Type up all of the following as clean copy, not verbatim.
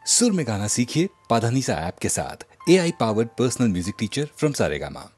सुर में गाना सीखिए पाधानीसा ऐप के साथ। AI powered personal music teacher from Saregama.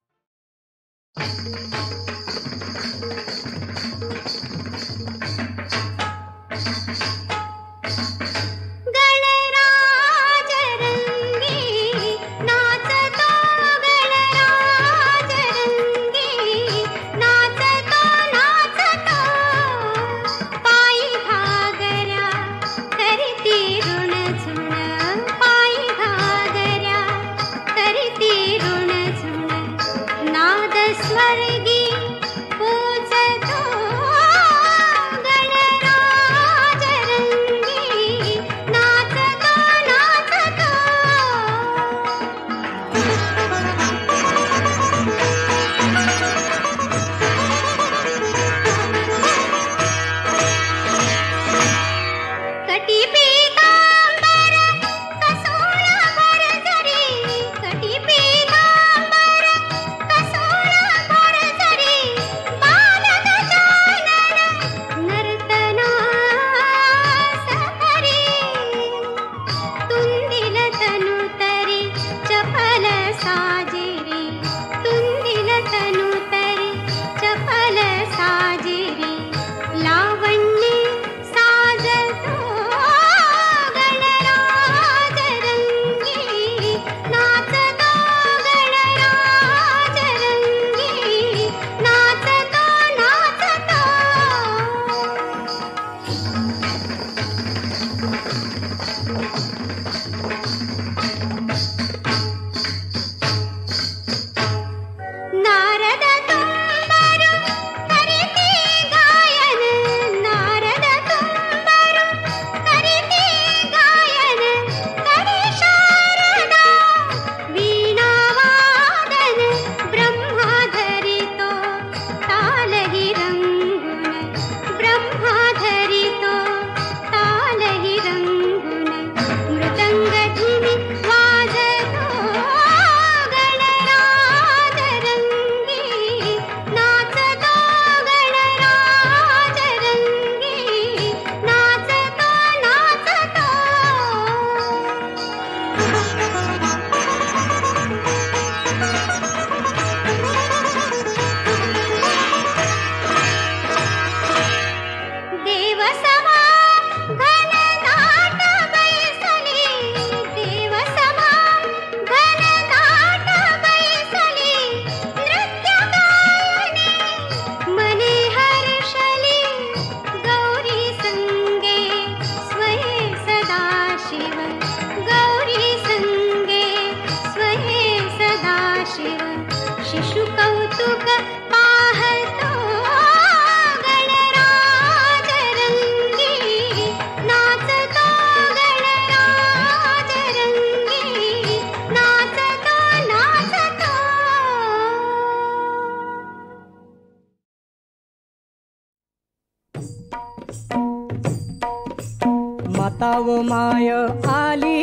माताव माय आली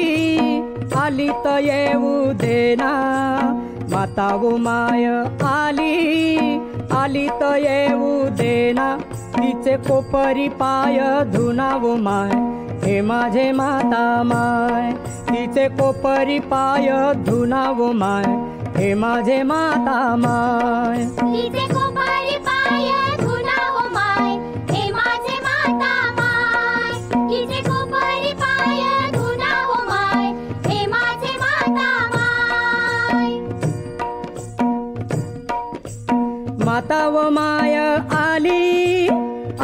आली तर येऊ देना, माताव माय आली आली तर येऊ देना, तिचे कोपरी पाय धुनाव माय, हे माझे माता माय, तिचे कोपरी पाय धुनाव माय, हे माझे माता माय, तिचे कोपरी पाय धुनाव माय, हे माझे माता माय, तिचे कोपरी पाय धुनाव माय, हे माझे माता माय. माता व माय आली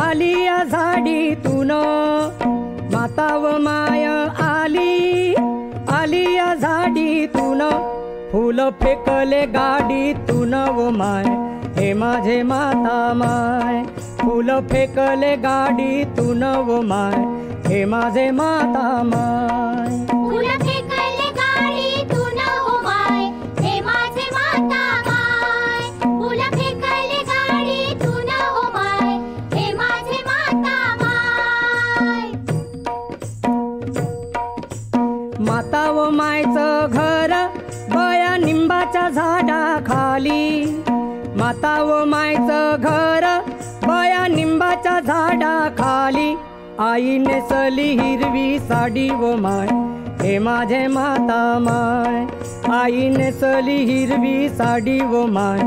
आली या झाडीतून, माता व माय आली आली या झाडीतून, फुल फेकले गाडीतून व माय, हे माझे माता माय, फुल फेकले गाडीतून व माय, हे माझे माता माय, फुल फेकले गाडीतून व माय, हे माझे माता माय, फुल फेकले गाडीतून व माय, हे माझे माता माय. माता व मायचं घर बया निंबाच्या झाडाखाली, माता व मायचं घर बया निंबाच्या झाडाखाली, आई नेसली हिरवी साडी व माय, हे माझे माता माय. आई नेसली हिरवी साडी व माय,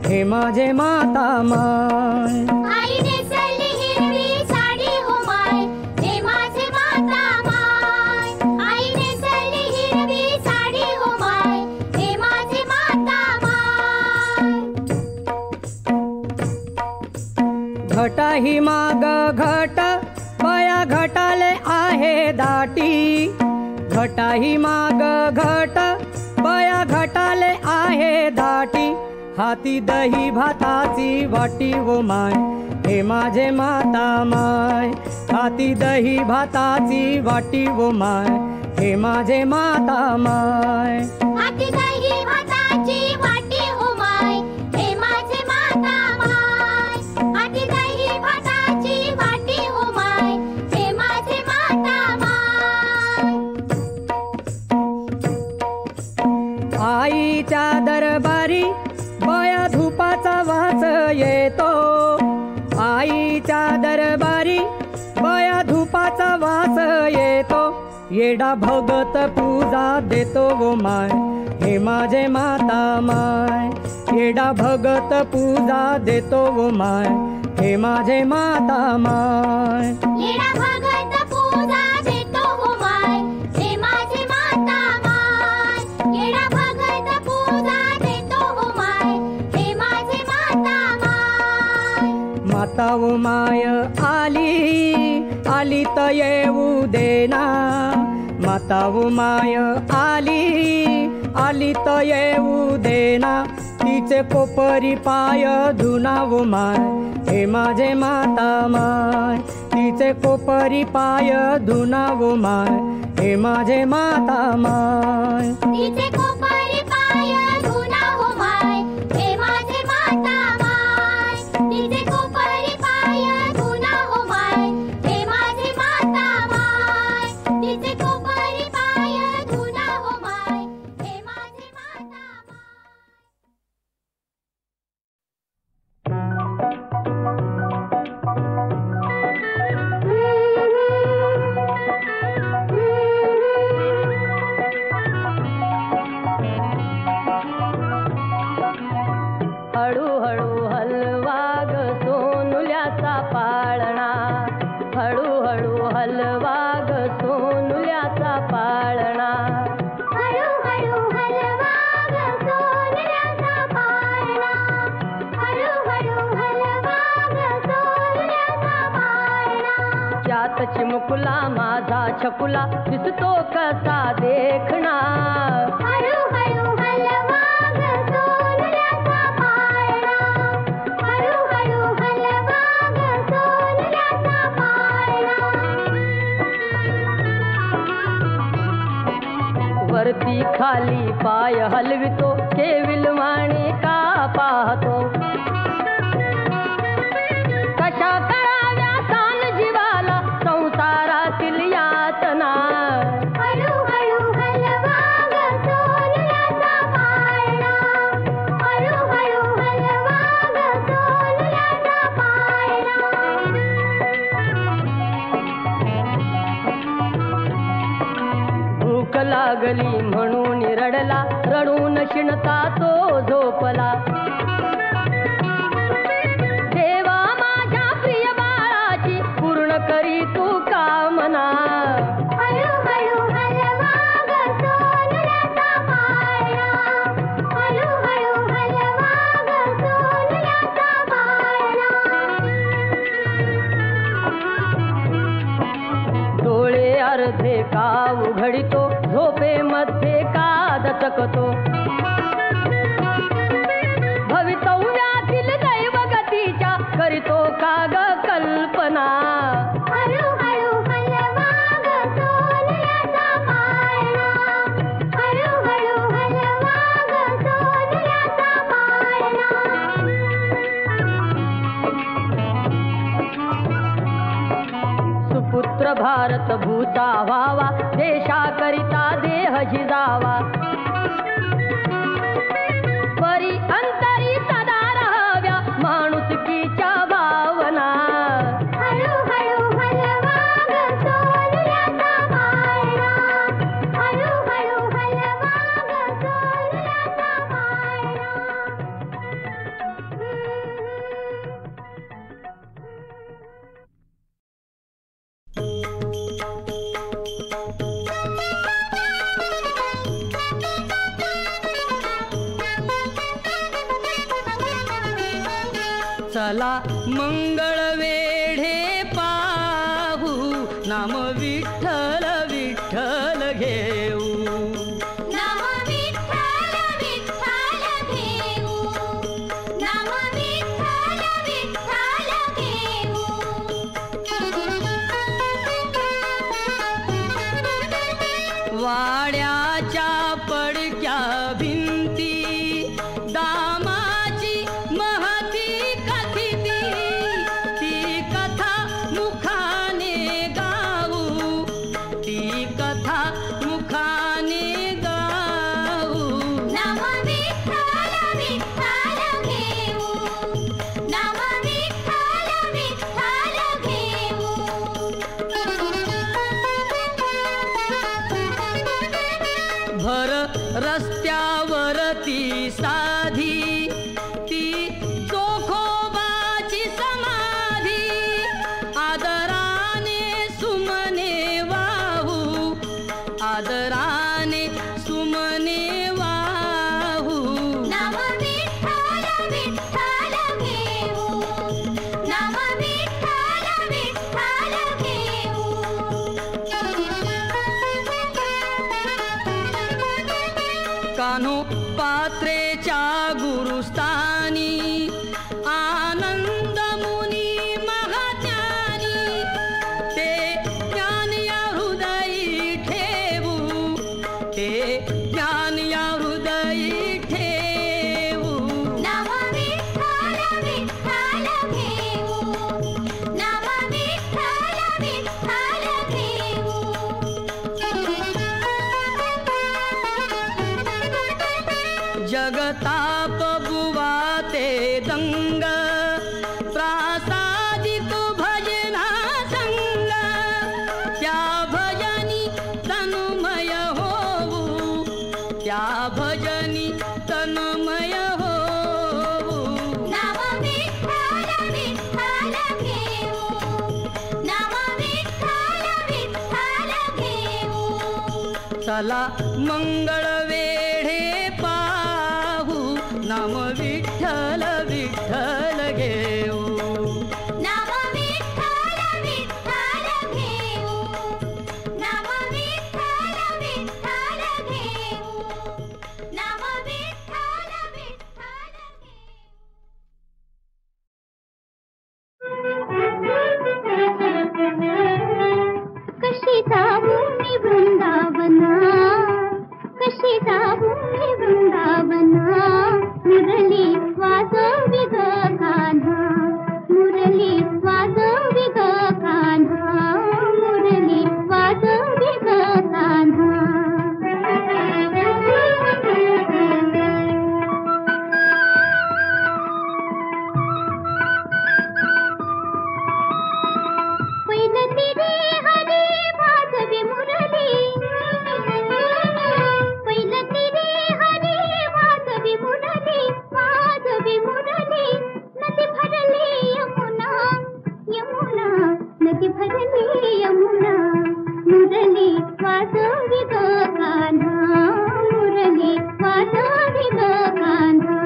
हे माझे माता माय. आई नेसली हिरवी साडी हो माय, हे माझे माता माय. आई नेसली हिरवी साडी हो माय, हे माझे माता माय. घटाही माग घट बया घटाले आहे दाटी. घटाही माग घट बया घटाले आहे दाटी. हाती दही भाताची वाटी व माय, हे माझे माता माय. हाती दही भाताची वाटी व माय, हे माझे माता माय. हाती दही भाताची वाटी हो माय, हे माझे माता माय. हाती दही भाताची वाटी हो माय, हे माझे माता माय. आईच्या दरबारी बया धुपाचा वास येतो. आईच्या दरबारी बया धुपाचा वास येतो. येडा भगत पूजा देतो व माय, हे माझे माता माय. येडा भगत पूजा देतो व माय, हे माझे माता माय. येडा भगत पूजा देतो हो माय, हे माझे माता माय. येडा भगत पूजा देतो हो माय, हे माझे माता माय. माता व माय आली, आली त येऊ देना. माता व माय आली, आली त येऊ देना. तिचे कोपरी पाय धुना व माय, हे माझे माता माय. तिचे कोपरी पाय धुना व माय, हे माझे माता माय. तिचे कोपरी पाय धुना हो माय, हे माझे माता माय. तिचे कोपरी पाय धुना हो माय, हे माझे माता माय. तिचे कोपरी पाय धुना हो माय, हे माझे माता माय. हळूहळू हलवा ग सोनुल्याचा पाळणा. हळूहळू हलवा ग सोनुल्याचा पाळणा. हळूहळू हलवा ग सोन्याचा पाळणा. हळूहळू हलवा ग सोन्याचा पाळणा. त्यात चिमुकला माझा छकुला दिसतो कसा देखणा. हळूहळू हलवा ग सोन्याचा पाळणा. हळूहळू हलवा ग सोन्याचा पाळणा. वरती खाली पाय हलवितो, केविलवाणी का पाहतो. कशा कराव्या सान जीवाला संसारातील यातना. हळूहळू हलवा ग सोन्याचा पाळणा. हळूहळू हलवा ग सोन्याचा पाळणा. भूक लागली म्हणून रडला, रडून शिणता तो झोपला. देवा माझ्या प्रिय बाळाची पूर्ण करी तू कामना. हळूहळू हलवा ग सोन्याचा पाळणा. हळूहळू हलवा ग सोन्याचा पाळणा. डोळे अर्धे का उघडितो, झोपेमध्ये का दचकतो. भवितव्यातील दैवगतीच्या करीतो का ग कल्पना. हळूहळू हलवा ग सोन्याचा पाळणा. हळूहळू हलवा ग सोन्याचा पाळणा. सुपुत्र भारत भूता व्हावा, देशाकरिता देह झिजावा. परी अंतरी सदा राहाव्या माणुसकीच्या भावना. हळूहळू हलवा ग सोन्याचा पाळणा. चला मंगळ वेढे पाहू, नाम विठ्ठल विठ्ठल घेऊ. नाम विठ्ठल विठ्ठल घेऊ, नाम विठ्ठल विठ्ठल घेऊ. वाड्याच्या पडक्या भिंती दामाची महती कथिती, ती कथा मुखाने गाऊ, ती कथा मुखाने गाऊ. नाम विठ्ठल विठ्ठल घेऊ, नाम विठ्ठल विठ्ठल घेऊ. भर रस्त्यावरती साधी ती चोखोबाची समाधी, आदराने सुमने वाहू, आदराने सुमने वाहू. नाम विठ्ठल विठ्ठल घेऊ, नाम विठ्ठल विठ्ठल घेऊ. कान्हो पात्रेच्या गुरुस्थानी आनंद मुनी महाज्ञानी, ते ज्ञान या हृदयी ठेवू, ते ज्ञान या हृदयी ठेवू. नाम विठ्ठल विठ्ठल घेऊ, नाम विठ्ठल विठ्ठल घेऊ. जगताप बुवा ते दंग, प्रासादिक भजना संग, त्या भजनी तन्मय होऊ, त्या भजनी तन्मय होऊ. नाम विठ्ठल विठ्ठल घेऊ, नाम विठ्ठल विठ्ठल घेऊ. चला मंगळ वेढे पाहू, नाम विठ्ठल विठ्ठल घेऊ. नाम विठ्ठल विठ्ठल घेऊ, नाम विठ्ठल विठ्ठल घेऊ, नाम विठ्ठल विठ्ठल घेऊ. कशी जाऊ मी वृंदावना, कशी जाऊ मी वृंदावना. मुरली वाजवी ग कान्हा, मुरली वाजवी ग कान्हा, मुरली वाजवी ग कान्हा. पैलती रे हरी वाजवी मुरली, पैलती रे हरी वाजवी मुरली, वाजवी मुरली. नदी भरली यमुना, यमुना, नदी भरली यमुना. मुरली वाजवी ग कान्हा, मुरली वाजवी ग कान्हा.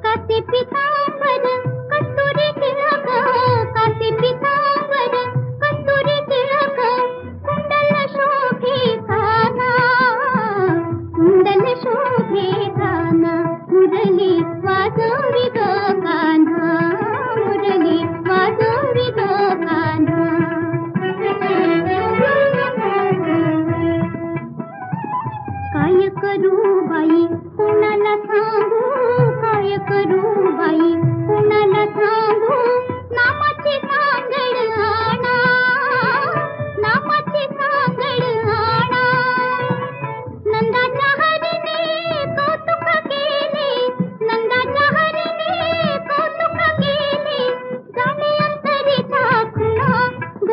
कासे पितांबर कस्तुरी टिळक, कासे पितांबर कस्तुरी टिळक. कुंडल शोभे काना, कुंडल शोभे काना. मुरली वाजवी ग कान्हा, मुरली वाजवी ग कान्हा. काय करू बाई कुणाला सांगू, काय करू बाई कुणाला सांगू. नामाची सांगड आणा, नामाची सांगड आणा. नंदाच्या हरीने कौतुक केले, नंदाच्या हरीने कौतुक केले. जाणे अंतरीचा खुणा ग,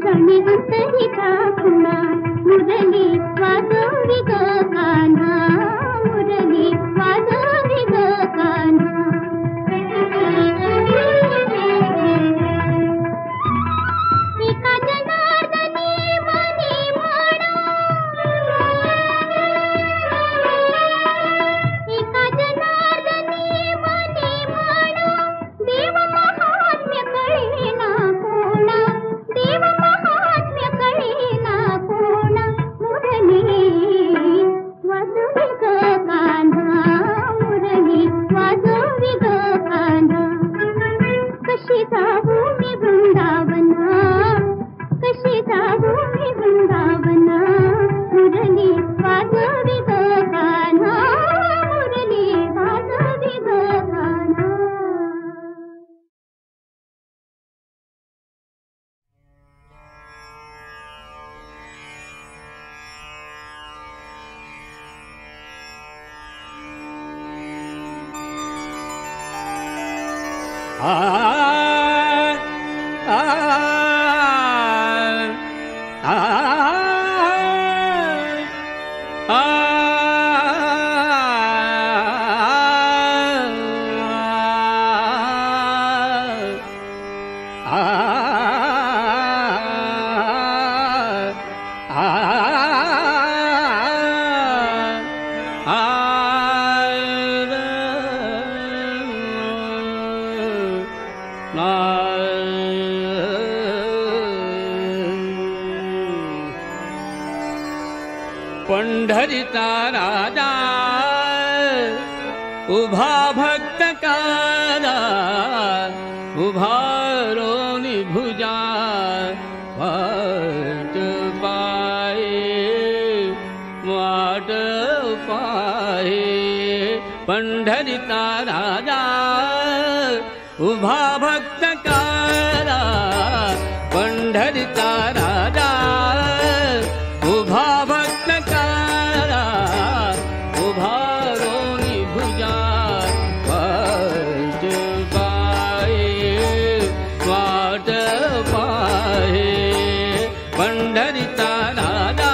जाणे अंतरीचा खुणा. मुरली वाजवी ग कान्हा, मुरली वाजवी ग कान्हा. एका जनार्दनी मनी म्हणा, पंढरीचा राजा उभा भक्त काला उभा रोनी भुजा वाट पाये पंढरीचा राजा उभा भक्त काला पंढरीचा राजा उभा भक्त काला उभा रोनी भुजा वाट पाये पंढरीचा राजा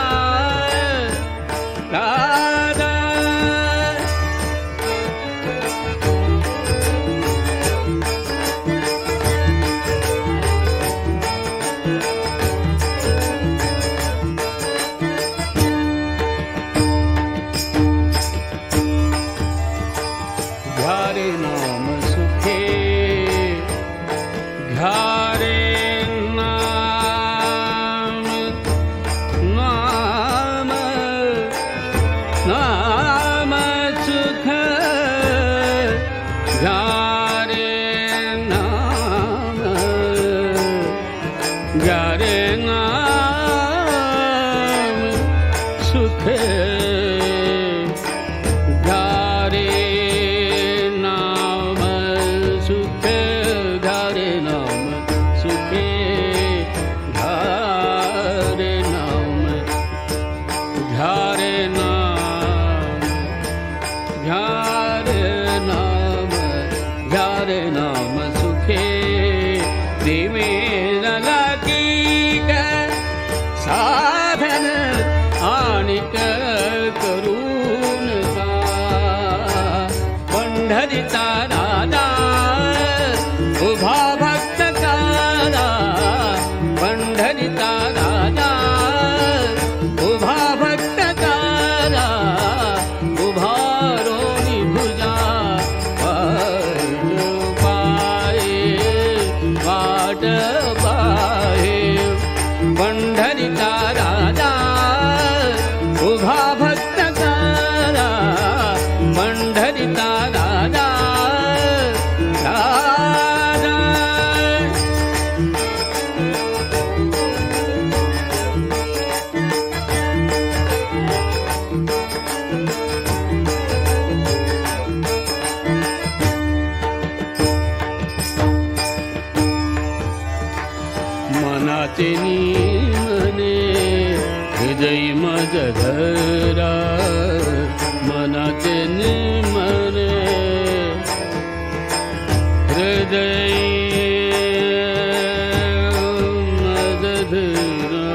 पंढरीचा राजा उभा भक्त काला पंढरीचा राजा उभा भक्त काला उभा रोनी भुजा वाट पाये पंढरीचा राजा उभा भक्त काला पंढरीचा राजा मनाचे मने हृदय मज धरा मनाचे मने हृदय मज धरा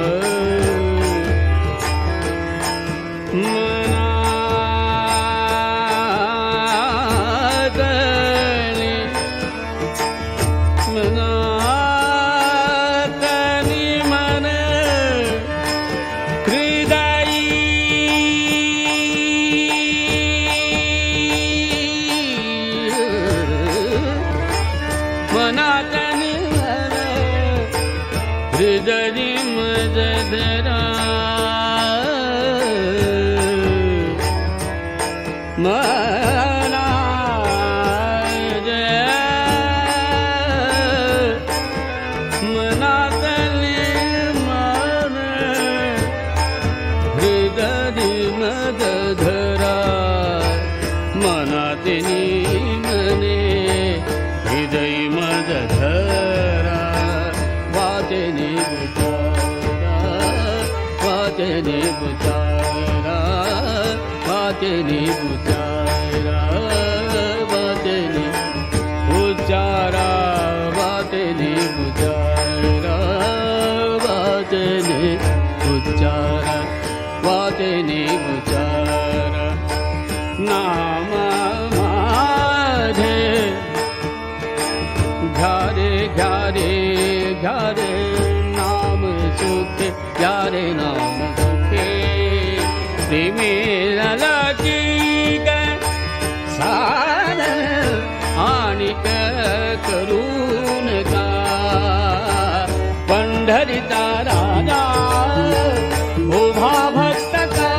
हृदय मज धरा मना मनातले मन हृदय मज धरा मनातनी मने हृदय मज धरा वाचने बुचारा वाचने बुचारा वाचने बुचारा वाचने बुचारा वाचने बुचारा वाचने बुचारा वाचने बुचारा नाम माझे घारे घारे घारे नाम सुखे घारे नाम सुखे प्रेमी लगी सार आणिक करून का पंढरीचा राजा उभा भक्त का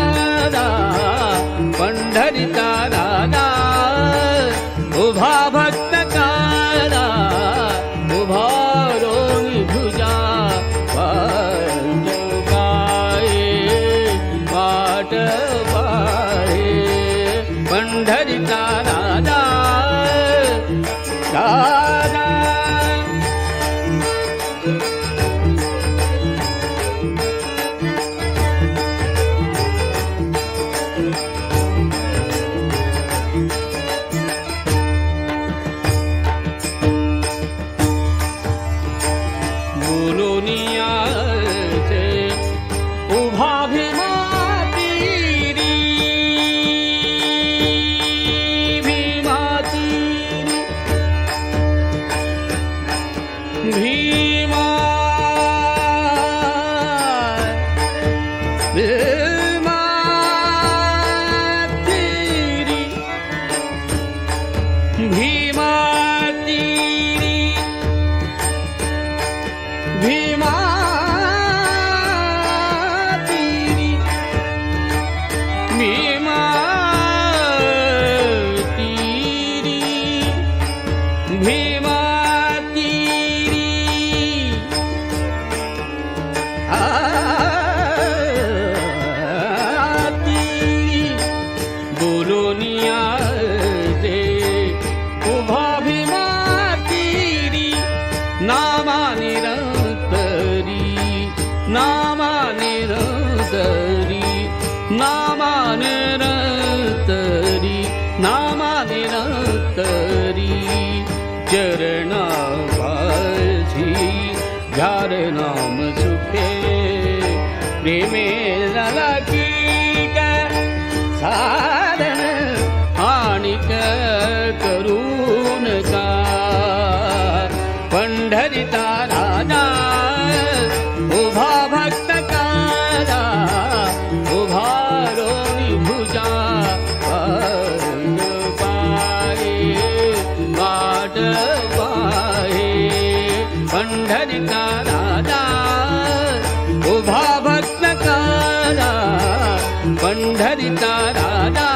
बोलोनियाचे उभा भीमा तीरी भीमा तीरी भीमा भीमा तीरी भीमा तीरी भीमा तीरी भीमा तीरी भीमा तीरी तीरी बोलोनिया दे उभा भीमा तीरी नामा निरंतरी नामा निरंतरी नामा निरंतरी नामा निरंतरी चरणा पाशी घ्यार नाम सुखे प्रेमे लकी साधन आणिक करून का पंढरीचा राजा उभा भक्त कारा उभा रोणी भुजा पाये वाट पाये पंढरीचा राजा उभा भक्त कारा पंढरीचा राजा